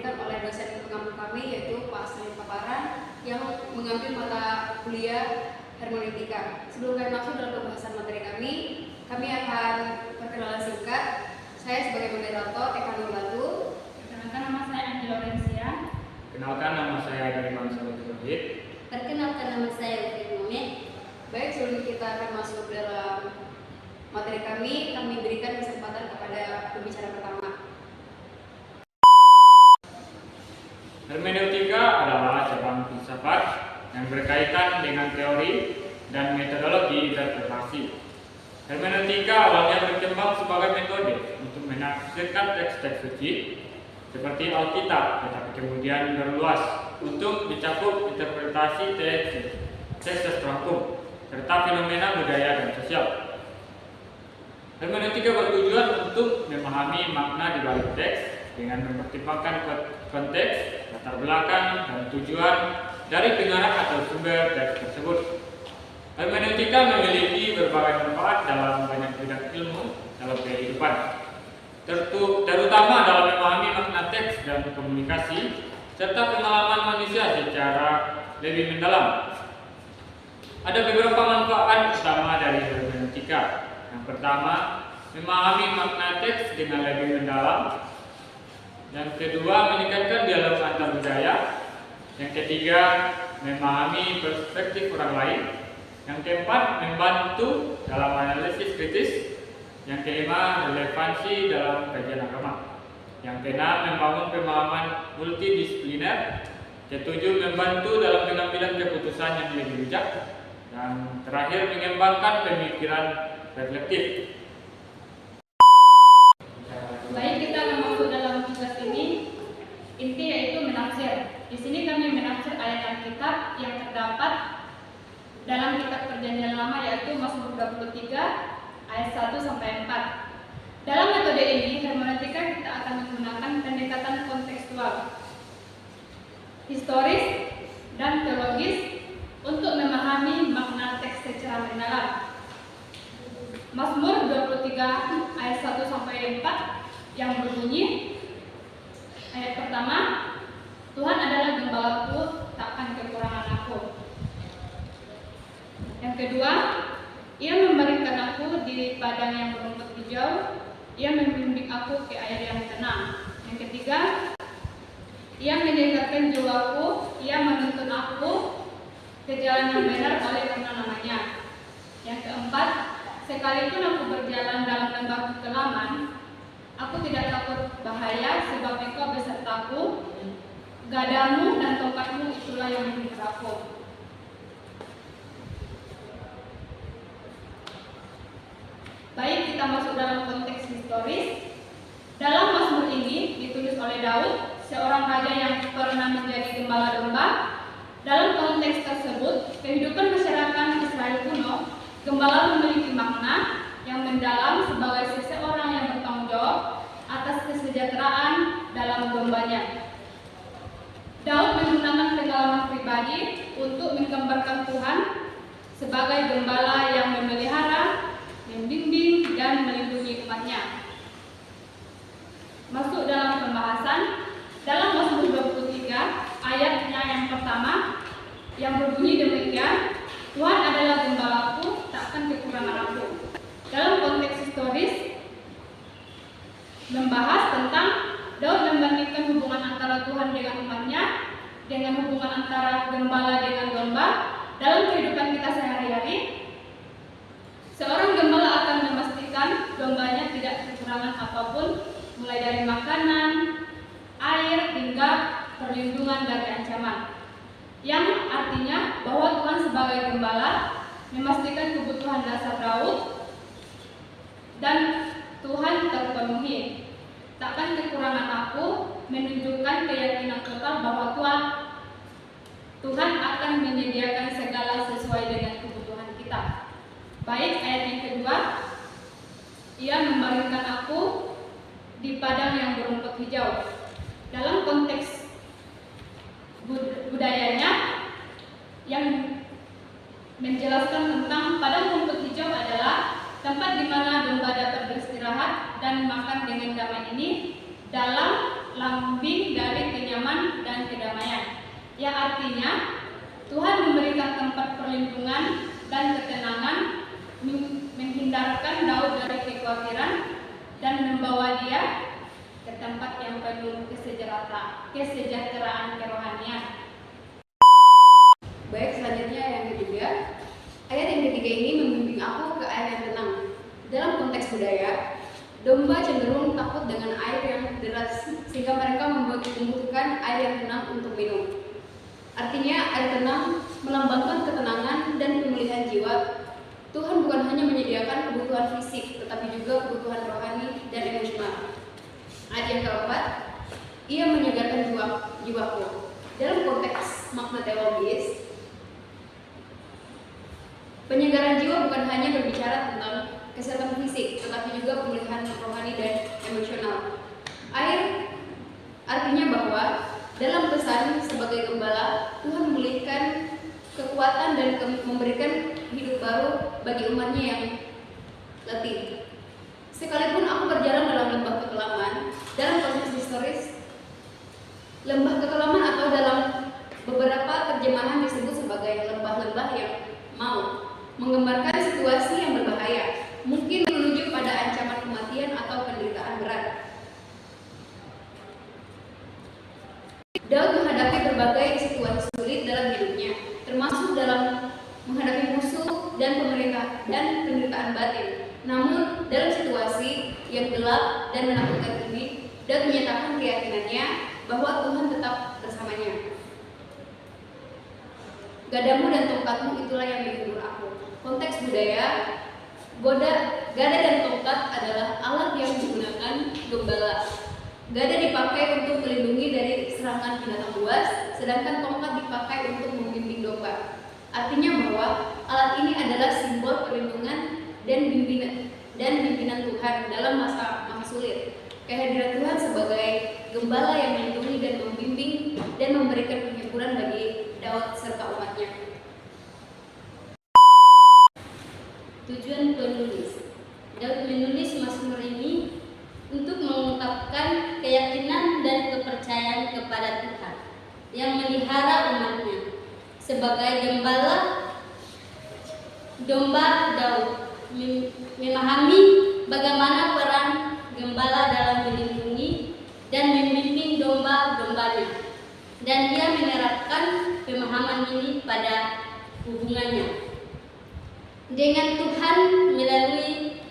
diberikan oleh dosen pengampu kami yaitu Pak Salim Paparan yang mengambil mata kuliah hermeneutika. Sebelum kami masuk dalam pembahasan materi kami akan perkenalan singkat. Saya sebagai moderator Eka Nur Batu. Perkenalkan, nama saya Anggi Lorencia. Kenalkan, nama saya Dariman Saludin. Perkenalkan, nama saya Ufin Momet. Baik, sebelum kita akan masuk dalam materi kami berikan kesempatan kepada pembicara pertama. Hermeneutika adalah cabang filsafat yang berkaitan dengan teori dan metodologi interpretasi. Hermeneutika awalnya berkembang sebagai metode untuk menafsirkan teks-teks suci seperti Alkitab, tetapi kemudian berluas untuk mencakup interpretasi teks sastra hukum serta fenomena budaya dan sosial. Hermeneutika bertujuan untuk memahami makna di balik teks dengan mempertimbangkan konteks, latar belakang, dan tujuan dari pengarang atau sumber teks tersebut. Hermeneutika memiliki berbagai manfaat dalam banyak bidang ilmu dalam kehidupan, terutama dalam memahami makna teks dan komunikasi, serta pengalaman manusia secara lebih mendalam. Ada beberapa manfaat utama dari hermeneutika. Yang pertama, memahami makna teks dengan lebih mendalam. Yang kedua, meningkatkan dialog antar budaya. Yang ketiga, memahami perspektif orang lain. Yang keempat, membantu dalam analisis kritis. Yang kelima, relevansi dalam kajian agama. Yang keenam, membangun pemahaman multidisipliner. Ketujuh, membantu dalam pengambilan keputusan yang lebih bijak. Dan terakhir, mengembangkan pemikiran reflektif. Baik, kita akan masuk dalam tugas ini. Inti yaitu menafsir. Di sini kami menafsir ayat Alkitab yang terdapat dalam kitab Perjanjian Lama yaitu Mazmur 23 ayat 1 sampai 4. Dalam metode ini, hermeneutika kita akan menggunakan pendekatan kontekstual, historis, dan teologis untuk memahami makna teks secara mendalam. Mazmur 23 ayat 1 sampai 4 yang berbunyi, ayat pertama, Tuhan adalah gembalaku, takkan kekurangan aku. Yang kedua, Ia memberikan aku di padang yang berumput hijau, Ia membimbing aku ke air yang tenang. Yang ketiga, Ia menyegarkan jiwaku, Ia menuntun aku ke jalan yang benar oleh karena namanya. Yang keempat, sekalipun aku berjalan dalam lembah kekelaman, aku tidak takut bahaya, sebab Engkau besertaku, gadamu dan tongkatmu itulah yang menghibur aku. Baik, kita masuk dalam konteks historis. Dalam Mazmur ini ditulis oleh Daud, seorang raja yang pernah menjadi gembala domba. Dalam konteks tersebut, kehidupan masyarakat Israel kuno, gembala memiliki makna yang mendalam sebagai seseorang yang bertanggung jawab atas kesejahteraan dalam dombanya. Daud menggunakan pengalaman pribadi untuk menggambarkan Tuhan sebagai gembala yang memelihara, membimbing, dan melindungi umatnya. Masuk dalam pembahasan. Dalam Mazmur 23 ayatnya yang pertama yang berbunyi demikian, Tuhan adalah gembalaku, takkan kekurangan aku. Dalam konteks historis membahas tentang Daud membandingkan hubungan antara Tuhan dengan umatnya dengan hubungan antara gembala dengan domba. Dalam kehidupan kita sehari-hari, seorang gembala akan memastikan dombanya tidak kekurangan apapun, mulai dari makanan, air, hingga perlindungan dari ancaman. Yang artinya bahwa Tuhan sebagai gembala memastikan kebutuhan dasar Daud dan Tuhan terpenuhi. Takkan kekurangan aku menunjukkan keyakinan total bahwa Tuhan akan menyediakan segala sesuai dengan kebutuhan kita. Baik, ayat yang kedua, Ia membaringkan aku di padang yang berumput hijau. Dalam konteks budayanya yang menjelaskan tentang padang rumput hijau adalah tempat di mana domba dapat beristirahat dan makan dengan damai. Ini dalam samping dari kenyaman dan kedamaian, yang artinya Tuhan memberikan tempat perlindungan dan ketenangan, menghindarkan Daud dari kekhawatiran dan membawa dia ke tempat yang penuh kesejahteraan kerohanian. Baik, selanjutnya yang ketiga. Ayat yang ketiga ini membimbing aku ke air yang tenang. Dalam konteks budaya, domba cenderung takut dengan air yang deras, sehingga mereka membutuhkan air yang tenang untuk minum. Artinya, air tenang melambangkan ketenangan dan pemulihan jiwa. Tuhan bukan hanya menyediakan kebutuhan fisik, tetapi juga kebutuhan rohani dan emosional. Ayat yang keempat, ia menyegarkan jiwaku. Dalam konteks makna teologis, penyegaran jiwa bukan hanya berbicara tentang kesehatan fisik, tetapi juga pemulihan rohani dan emosional. Air artinya bahwa dalam pesan sebagai gembala, Tuhan memulihkan kekuatan dan memberikan hidup baru bagi umatnya yang letih. Sekalipun aku berjalan dalam lembah kekelaman, dalam konteks historis, lembah kekelaman atau dalam beberapa terjemahan disebut sebagai lembah-lembah yang mau, menggambarkan situasi yang berbahaya, mungkin menuju pada ancaman kematian atau penderitaan berat. Daud menghadapi berbagai situasi sulit dalam hidupnya, termasuk dalam menghadapi musuh dan pemerintah dan penderitaan batin. Namun, dalam situasi yang gelap dan menakutkan ini, Daud menyatakan keyakinannya bahwa Tuhan tetap bersamanya. Gadamu dan tongkatmu itulah yang menghibur aku. Konteks budaya, gada dan tongkat adalah alat yang digunakan gembala. Gada dipakai untuk melindungi dari serangan binatang buas, sedangkan tongkat dipakai untuk membimbing domba. Artinya bahwa alat ini adalah simbol perlindungan dan pimpinan Tuhan dalam masa sulit. Kehadiran Tuhan sebagai gembala yang melindungi dan membimbing dan memberikan penghiburan bagi Daud serta umatnya. Tujuan penulis. Daud menulis Mazmur ini untuk mengungkapkan keyakinan dan kepercayaan kepada Tuhan yang melihara umatnya. Sebagai gembala domba, Daud memahami bagaimana peran gembala dalam melindungi dan membimbing domba-dombanya, dan dia menerapkan pemahaman ini pada hubungannya dengan Tuhan melalui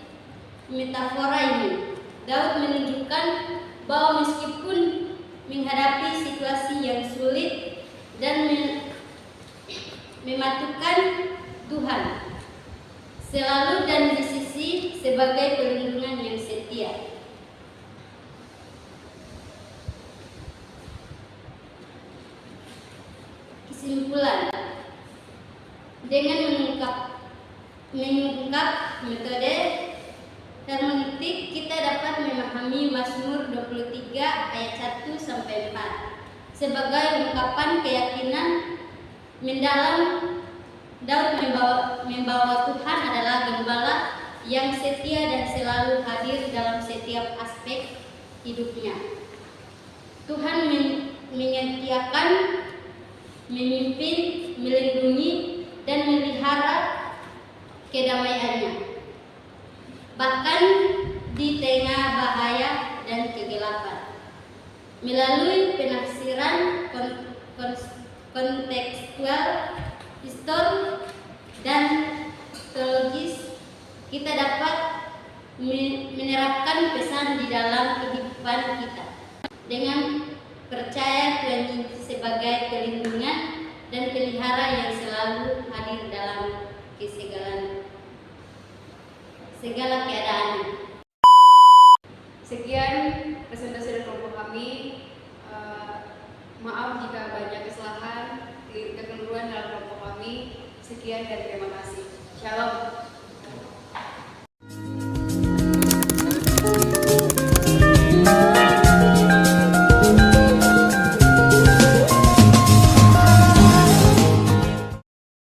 metafora ini. Daud menunjukkan bahwa meskipun menghadapi situasi yang sulit dan mematukan Tuhan selalu dan di sisi sebagai perlindungan yang setia. Kesimpulan, dengan mengungkap metode hermeneutik, kita dapat memahami Mazmur 23 ayat 1 sampai 4 sebagai ungkapan keyakinan mendalam. Daud membawa Tuhan adalah gembala yang setia dan selalu hadir dalam setiap aspek hidupnya. Tuhan menyediakan, memimpin, melindungi, dan melihara kedamaiannya, bahkan di tengah bahaya dan kegelapan. Melalui penafsiran kontekstual, histori, dan teologis, kita dapat menerapkan pesan di dalam kehidupan kita dengan percaya Tuhan sebagai pelindungan dan pelihara yang selalu hadir dalam segala keadaan. Sekian presentasi dari kelompok kami. Maaf jika banyak kesalahan, kekeliruan dalam kelompok kami. Sekian dan terima kasih. Shalom.